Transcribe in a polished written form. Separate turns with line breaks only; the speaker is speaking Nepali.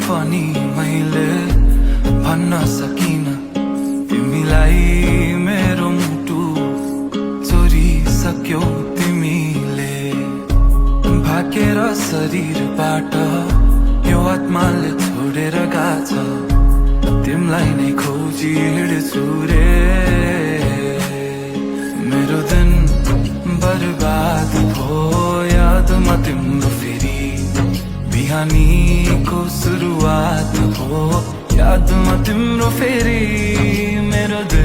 पनि मैले भन्न सकिन तिमीलाई मेरो मुटु चोरिसक्यौ तिमीले भागेर शरीरबाट यो आत्माले छोडेर गएछ तिमीलाई नै खोजी हिँड्छु रे मेरो दिन बर्बाद भो यादमा तिम्रो फेरि बिहानीको सुरुवात हो यादमा तिम्रो फेरि मेरो दिन